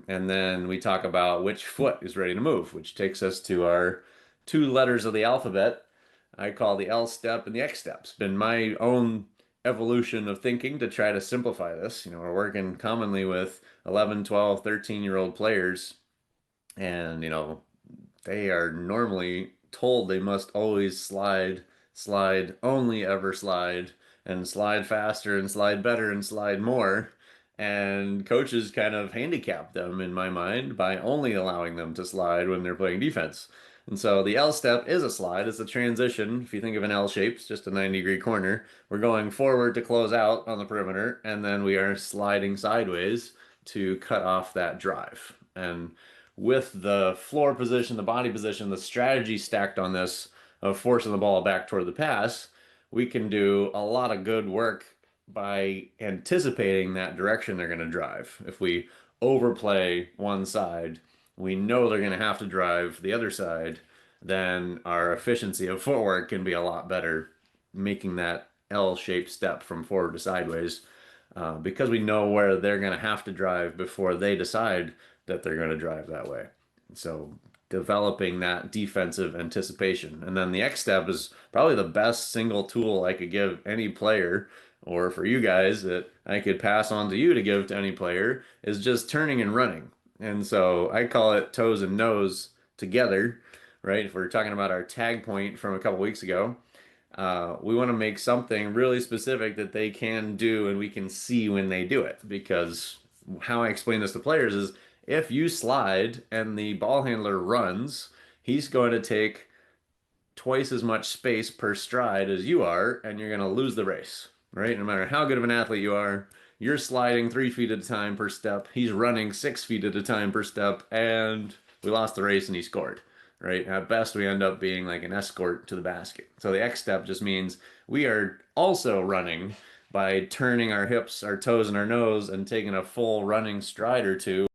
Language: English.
And then we talk about which foot is ready to move, which takes us to our two letters of the alphabet. I call the L step and the X step. It's been my own evolution of thinking to try to simplify this. We're working commonly with 11, 12, 13-year-old players, and, they are normally told they must always slide, slide, only ever slide, and slide faster and slide better and slide more. And coaches kind of handicap them, in my mind, by only allowing them to slide when they're playing defense. And so the L step is a slide. It's a transition. If you think of an L shape, it's just a 90-degree corner. We're going forward to close out on the perimeter, and then we are sliding sideways to cut off that drive. And with the floor position, the body position, the strategy stacked on this of forcing the ball back toward the pass, we can do a lot of good work by anticipating that direction they're going to drive. If we overplay one side, we know they're going to have to drive the other side, then our efficiency of footwork can be a lot better, making that L-shaped step from forward to sideways, because we know where they're going to have to drive before they decide that they're going to drive that way. So developing that defensive anticipation. And then the X step is probably the best single tool I could give any player, or for you guys that I could pass on to you to give to any player, is just turning and running. And so I call it toes and nose together, right? If we're talking about our tag point from a couple weeks ago, we want to make something really specific that they can do and we can see when they do it. Because how I explain this to players is, if you slide and the ball handler runs, he's going to take twice as much space per stride as you are, and you're going to lose the race, right? No matter how good of an athlete you are, you're sliding 3 feet at a time per step. He's running 6 feet at a time per step, and we lost the race and he scored, right? At best, we end up being like an escort to the basket. So the X step just means we are also running by turning our hips, our toes, and our nose and taking a full running stride or two.